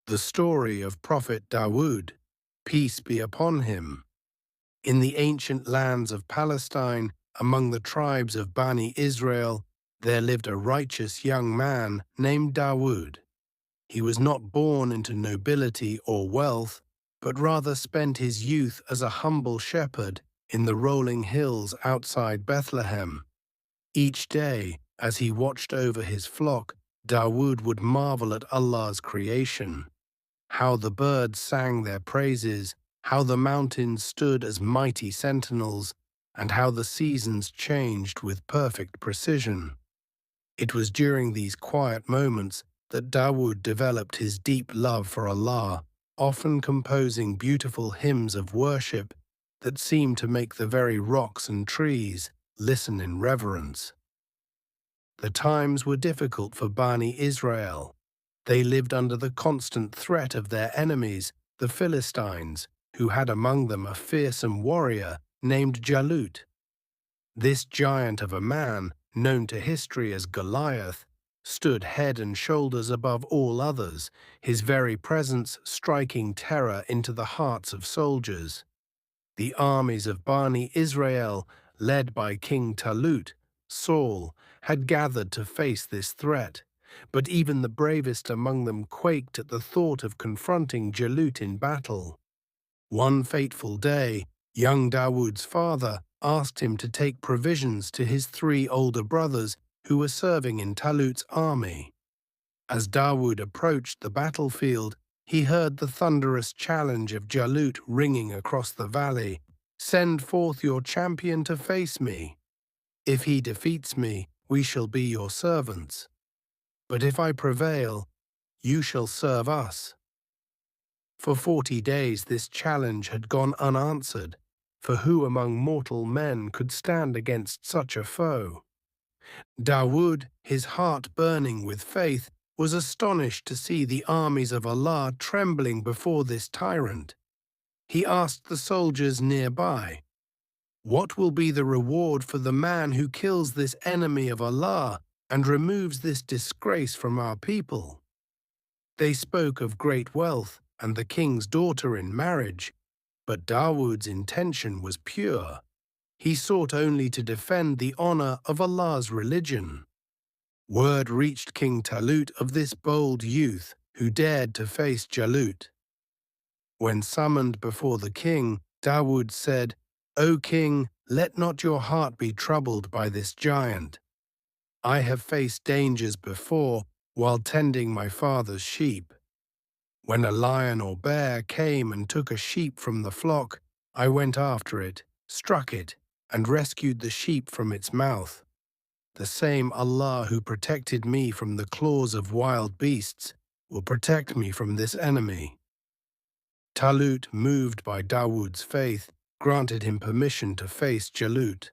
The story of Prophet Dawud, peace be upon him. In the ancient lands of Palestine, among the tribes of Bani Israel, there lived a righteous young man named Dawud. He was not born into nobility or wealth, but rather spent his youth as a humble shepherd in the rolling hills outside Bethlehem. Each day, as he watched over his flock, Dawud would marvel at Allah's creation. How the birds sang their praises, how the mountains stood as mighty sentinels, and how the seasons changed with perfect precision. It was during these quiet moments that Dawud developed his deep love for Allah, often composing beautiful hymns of worship that seemed to make the very rocks and trees listen in reverence. The times were difficult for Bani Israel. They lived under the constant threat of their enemies, the Philistines, who had among them a fearsome warrior named Jalut. This giant of a man, known to history as Goliath, stood head and shoulders above all others, his very presence striking terror into the hearts of soldiers. The armies of Bani Israel, led by King Jalut, Saul, had gathered to face this threat. But even the bravest among them quaked at the thought of confronting Jalut in battle. One fateful day, young Dawud's father asked him to take provisions to his 3 older brothers who were serving in Jalut's army. As Dawud approached the battlefield, he heard the thunderous challenge of Jalut ringing across the valley. "Send forth your champion to face me. If he defeats me, we shall be your servants. But if I prevail, you shall serve us." For 40 days this challenge had gone unanswered, for who among mortal men could stand against such a foe? Dawud, his heart burning with faith, was astonished to see the armies of Allah trembling before this tyrant. He asked the soldiers nearby, "What will be the reward for the man who kills this enemy of Allah and removes this disgrace from our people?" They spoke of great wealth and the king's daughter in marriage, but Dawud's intention was pure. He sought only to defend the honor of Allah's religion. Word reached King Jalut of this bold youth who dared to face Jalut. When summoned before the king, Dawud said, "O king, let not your heart be troubled by this giant. I have faced dangers before while tending my father's sheep. When a lion or bear came and took a sheep from the flock, I went after it, struck it, and rescued the sheep from its mouth. The same Allah who protected me from the claws of wild beasts will protect me from this enemy." Jalut, moved by Dawud's faith, granted him permission to face Jalut.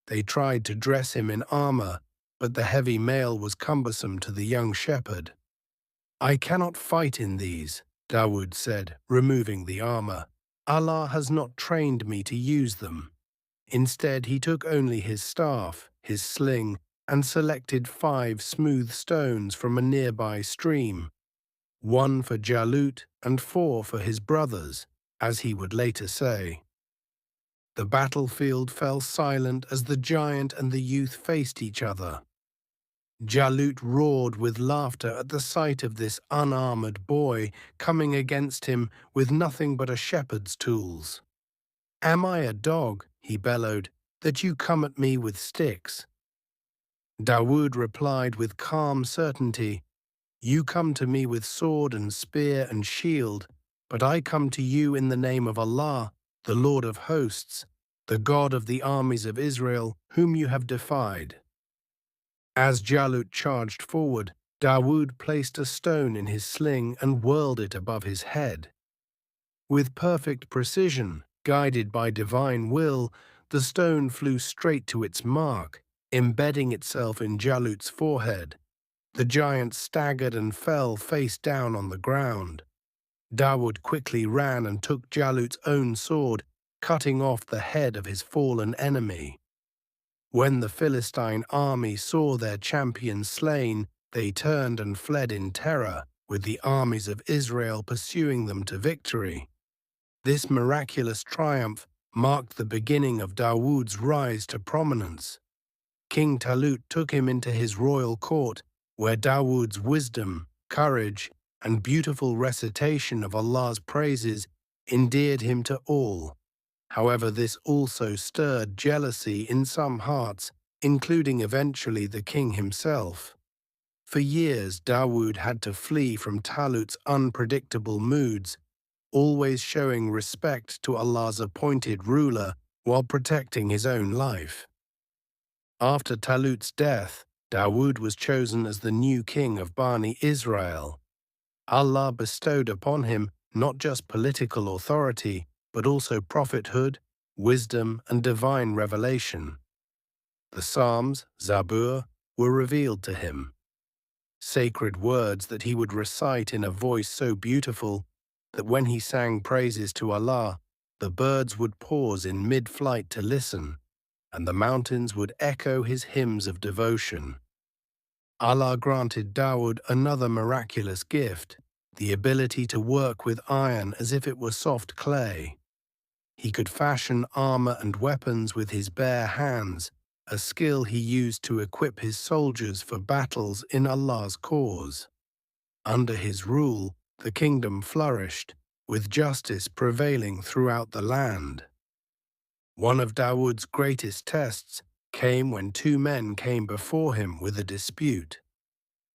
They tried to dress him in armor, but the heavy mail was cumbersome to the young shepherd. "I cannot fight in these," Dawud said, removing the armor. "Allah has not trained me to use them." Instead, he took only his staff, his sling, and selected 5 smooth stones from a nearby stream, 1 for Jalut and 4 for his brothers, as he would later say. The battlefield fell silent as the giant and the youth faced each other. Jalut roared with laughter at the sight of this unarmored boy coming against him with nothing but a shepherd's tools. "Am I a dog," he bellowed, "that you come at me with sticks?" Dawud replied with calm certainty, "You come to me with sword and spear and shield, but I come to you in the name of Allah, the Lord of hosts, the God of the armies of Israel, whom you have defied." As Jalut charged forward, Dawud placed a stone in his sling and whirled it above his head. With perfect precision, guided by divine will, the stone flew straight to its mark, embedding itself in Jalut's forehead. The giant staggered and fell face down on the ground. Dawud quickly ran and took Jalut's own sword, cutting off the head of his fallen enemy. When the Philistine army saw their champion slain, they turned and fled in terror, with the armies of Israel pursuing them to victory. This miraculous triumph marked the beginning of Dawood's rise to prominence. King Jalut took him into his royal court, where Dawood's wisdom, courage, and beautiful recitation of Allah's praises endeared him to all. However, this also stirred jealousy in some hearts, including eventually the king himself. For years, Dawood had to flee from Jalut's unpredictable moods, always showing respect to Allah's appointed ruler while protecting his own life. After Jalut's death, Dawood was chosen as the new king of Bani Israel. Allah bestowed upon him not just political authority, but also prophethood, wisdom, and divine revelation. The Psalms, Zabur, were revealed to him, sacred words that he would recite in a voice so beautiful that when he sang praises to Allah, the birds would pause in mid-flight to listen, and the mountains would echo his hymns of devotion. Allah granted Dawood another miraculous gift, the ability to work with iron as if it were soft clay. He could fashion armor and weapons with his bare hands, a skill he used to equip his soldiers for battles in Allah's cause. Under his rule, the kingdom flourished, with justice prevailing throughout the land. One of Dawood's greatest tests came when two men came before him with a dispute.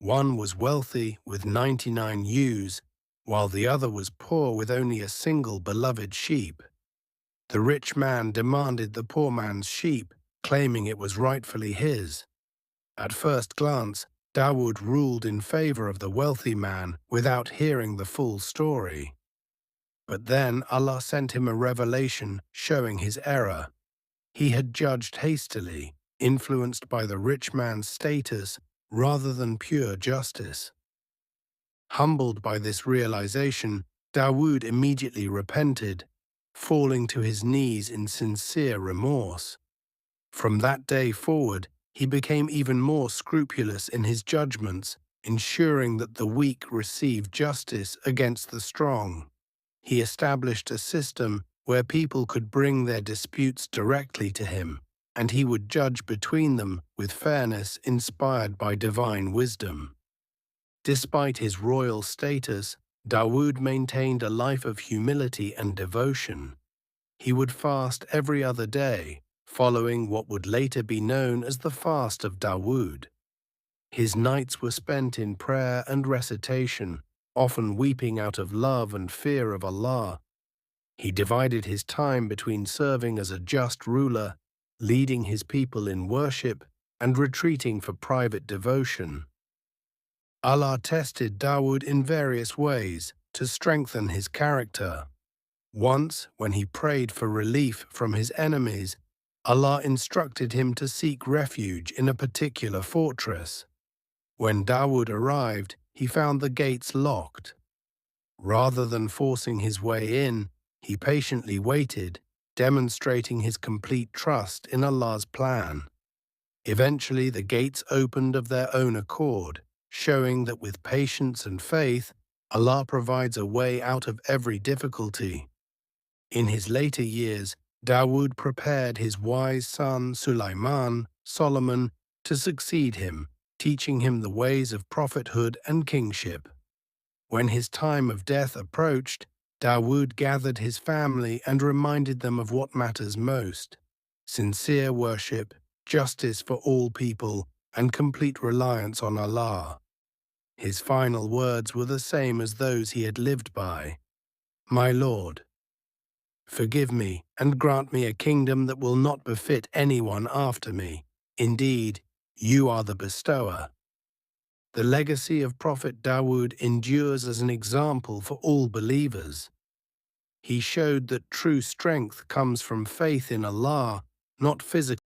One was wealthy with 99 ewes, while the other was poor with only a single beloved sheep. The rich man demanded the poor man's sheep, claiming it was rightfully his. At first glance, Dawood ruled in favor of the wealthy man without hearing the full story. But then Allah sent him a revelation showing his error. He had judged hastily, influenced by the rich man's status rather than pure justice. Humbled by this realization, Dawood immediately repented, falling to his knees in sincere remorse. From that day forward, he became even more scrupulous in his judgments, ensuring that the weak received justice against the strong. He established a system where people could bring their disputes directly to him, and he would judge between them with fairness inspired by divine wisdom. Despite his royal status, Dawood maintained a life of humility and devotion. He would fast every other day, following what would later be known as the Fast of Dawood. His nights were spent in prayer and recitation, often weeping out of love and fear of Allah. He divided his time between serving as a just ruler, leading his people in worship, and retreating for private devotion. Allah tested Dawood in various ways to strengthen his character. Once, when he prayed for relief from his enemies, Allah instructed him to seek refuge in a particular fortress. When Dawood arrived, he found the gates locked. Rather than forcing his way in, he patiently waited, demonstrating his complete trust in Allah's plan. Eventually, the gates opened of their own accord, showing that with patience and faith, Allah provides a way out of every difficulty. In his later years, Dawood prepared his wise son Solomon, to succeed him, teaching him the ways of prophethood and kingship. When his time of death approached, Dawood gathered his family and reminded them of what matters most: sincere worship, justice for all people, and complete reliance on Allah. His final words were the same as those he had lived by. "My Lord, forgive me and grant me a kingdom that will not befit anyone after me. Indeed, you are the bestower." The legacy of Prophet Dawud endures as an example for all believers. He showed that true strength comes from faith in Allah, not physical